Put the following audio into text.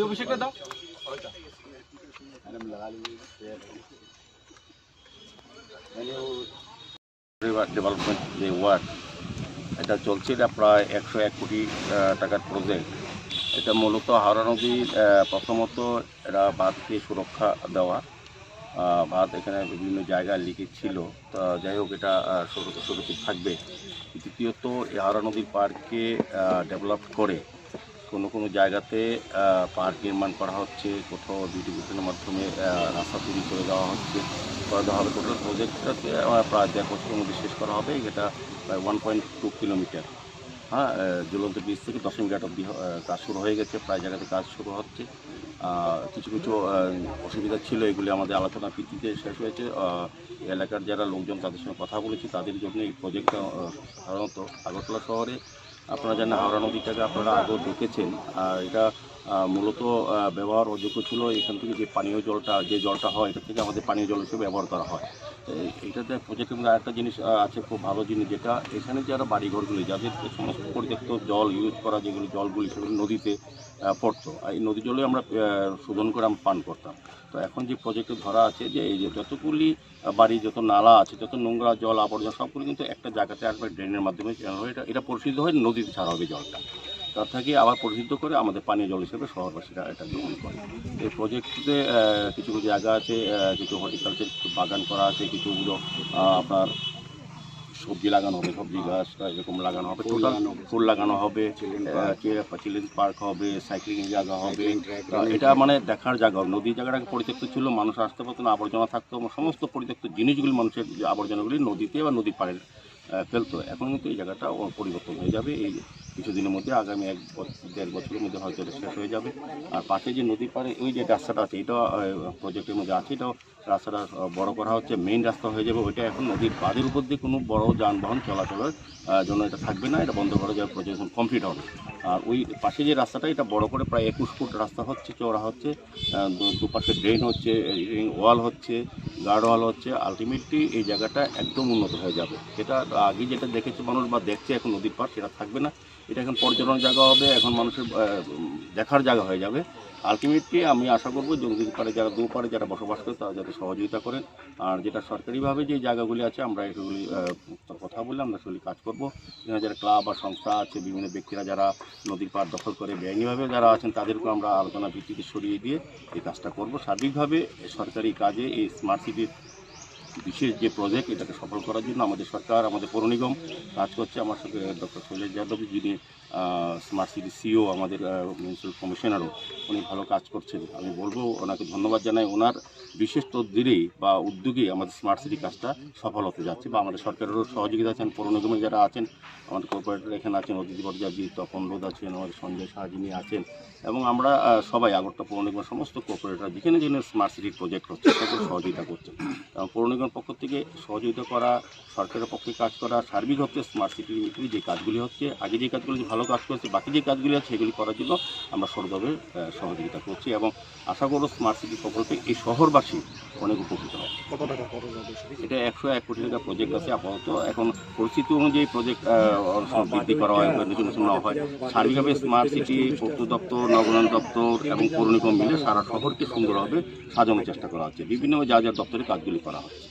অভিষেকটা দাও ডেভেলপমেন্ট যে ওয়ার্ক এটা চলছে, এটা প্রায় 101 কোটি টাকার প্রজেক্ট। এটা মূলত হাওড়া নদীর প্রথমত এরা বাঁধকে সুরক্ষা দেওয়া, বাঁধ এখানে বিভিন্ন জায়গায় লিকেজ ছিল, তা যাই হোক এটা সুরক্ষিত থাকবে। দ্বিতীয়ত এই হাওড়া নদীর পার্ককে ডেভেলপ করে কোনো জায়গাতে পার্ক নির্মাণ করা হচ্ছে, কোথাও বিউটিফিকেশনের মাধ্যমে রাস্তা তৈরি করে দেওয়া হবে। টোটাল প্রজেক্টটাতে প্রায় 1.5 বছরের মধ্যে শেষ করা হবে। এটা প্রায় 1.2 কিলোমিটার, হ্যাঁ, ঝুলন্ত ব্রিজ থেকে দশমঘাট অব্দি কাজ শুরু হয়ে গেছে, প্রায় জায়গাতে কাজ শুরু হচ্ছে। কিছু অসুবিধা ছিল, এগুলি আমাদের আলোচনা ভিত্তিতে শেষ হয়েছে। এলাকার যারা লোকজন তাদের সঙ্গে কথা বলেছি, তাদের জন্য এই প্রজেক্টটা সাধারণত আগরতলা শহরে আপনারা জানেন হাওড়া নদীটাকে আপনারা আগেও দেখেছেন, আর এটা মূলত ব্যবহার অযোগ্য ছিল। এখান থেকে যে পানীয় জলটা হয়, এটা থেকে আমাদের পানীয় জল হিসেবে ব্যবহার করা হয়। এটাতে প্রজেক্টের মধ্যে আরেকটা জিনিস আছে, খুব ভালো জিনিস, যেটা এখানে যারা বাড়িঘরগুলি যাদের সমস্ত পরিত্যক্ত জল ইউজ করা যেগুলি জলগুলি সেগুলি নদীতে পড়তো, আর এই নদী জলে আমরা শোধন করে আমরা পান করতাম। তো এখন যে প্রজেক্টে ধরা আছে যে এই যে যতগুলি বাড়ি, যত নালা আছে, যত নোংরা জল আবর্জনা সবগুলো কিন্তু একটা জায়গাতে আসবে, ড্রেনের মাধ্যমে এটা পরিশোধিত হয়ে নদীতে ছাড়া হবে জলটা, তার থেকে আবার পরিশুদ্ধ করে আমাদের পানীয় জল হিসেবে শহরবাসীরা এটা গ্রহণ করে। এই প্রজেক্টে কিছু জায়গা আছে, কিছু হর্টিকালচার বাগান করা আছে, কিছুগুলো আপনার সবজি লাগানো হবে, সবজি গাছ এরকম লাগানো হবে, ফুল লাগানো হবে, চিলড্রেন্স পার্ক হবে, সাইক্লিং জায়গা হবে। এটা মানে দেখার জায়গা হবে। নদীর জায়গাটা পরিত্যক্ত ছিল, মানুষ আসতে পারতো না, আবর্জনা থাকতো, সমস্ত পরিত্যক্ত জিনিসগুলি মানুষের আবর্জনাগুলি নদীতে বা নদীর পাড়ে ফেলতো। এখন কিন্তু এই জায়গাটা পরিবর্তন হয়ে যাবে, এই কিছুদিনের মধ্যে, আগামী 1-1.5 বছরের মধ্যে হয়তো এটা শেষ হয়ে যাবে। আর পাশে যে নদীর পাড়ে ওই যে রাস্তাটা আছে, এটা প্রজেক্টের মধ্যে আছে, এটাও রাস্তাটা বড় করা হচ্ছে, মেইন রাস্তা হয়ে যাবে। ওইটা এখন নদীর বাঁধের উপর দিয়ে কোনো বড় যানবাহন চলাচলের জন্য এটা থাকবে না, এটা বন্ধ করা যাবে, প্রজেক্ট কমপ্লিট হবে। আর ওই পাশে যে রাস্তাটা, এটা বড় করে প্রায় 21 ফুট রাস্তা হচ্ছে, চওড়া হচ্ছে, দুপাশে ড্রেন হচ্ছে, ওয়াল হচ্ছে, গার্ড ওয়াল হচ্ছে। আলটিমেটলি এই জায়গাটা একদম উন্নত হয়ে যাবে। সেটা আগে যেটা দেখেছে মানুষ বা দেখছে এখন নদীর পাড়, সেটা থাকবে না। এটা এখন পর্যটন জায়গা হবে, এখন মানুষের দেখার জায়গা হয়ে যাবে। আলটিমেটলি আমি আশা করবো যে নদীর পাড়ে যারা দুপারে যারা বসবাস করে তারা যাতে সহযোগিতা করেন। আর যেটা সরকারিভাবে যে জায়গাগুলি আছে আমরা এগুলি কথা বলে আমরা সেগুলি কাজ করবো। যারা ক্লাব বা সংস্থা আছে, বিভিন্ন ব্যক্তিরা যারা নদীর পাড় দখল করে বেআইনিভাবে যারা আছেন, তাদেরকেও আমরা আলোচনা ভিত্তিতে সরিয়ে দিয়ে এই কাজটা করবো। সার্বিকভাবে সরকারি কাজে এই স্মার্ট সিটির বিশেষ যে প্রজেক্ট, এটাকে সফল করার জন্য আমাদের সরকার, আমাদের পৌর নিগম কাজ করছে। আমার সঙ্গে ডক্টর শৈলেশ যাদব, যিনি স্মার্ট সিটি সিও, আমাদের মিউনিসিপ্যাল কমিশনারও, উনি ভালো কাজ করছেন। আমি বলবো ওনাকে ধন্যবাদ জানাই। ওনার বিশেষ তদবিরেই বা উদ্যোগেই আমাদের স্মার্ট সিটি কাজটা সফল হতে যাচ্ছে, বা আমাদের সরকারেরও সহযোগিতা আছেন, পৌর নিগমে যারা আছেন, আমাদের কর্পোরেটর এখানে আছেন, অতিথি পর্যায়ে তপন রোদ আছেন, আমাদের সঞ্জয় শাহ যিনি আছেন, এবং আমরা সবাই আগরতলা পৌর নিগমের সমস্ত কর্পোরেটর যেখানে যেখানে স্মার্ট সিটির প্রজেক্ট হচ্ছে তাদের সহযোগিতা করছেন। পৌর নিগমের পক্ষ থেকে সহযোগিতা করা, সরকারের পক্ষে কাজ করা, সার্বিক হচ্ছে স্মার্ট সিটির ভিতরে যে কাজগুলি হচ্ছে, আগে যে কাজগুলি ভালো কাজ করেছে, বাকি যে কাজগুলি আছে সেগুলি করার জন্য আমরা সর্বভাবে সহযোগিতা করছি, এবং আশা করব স্মার্ট সিটি প্রকল্পে এই শহরবাসী অনেক উপকৃত হবে। কত টাকা খরচ হবে? এটা 101 কোটি টাকা প্রজেক্ট আছে আপাতত। এখন পরিস্থিতি অনুযায়ী প্রজেক্ট বৃদ্ধি করা হয়, রেজুলেশন নেওয়া হয়। সার্বিকভাবে স্মার্ট সিটি, পূর্ত দপ্তর, নগরায়ণ দপ্তর এবং পৌর নিগম মিলে সারা শহরকে সুন্দরভাবে সাজানোর চেষ্টা করা হচ্ছে। বিভিন্ন যা দপ্তরে কাজগুলি করা হচ্ছে।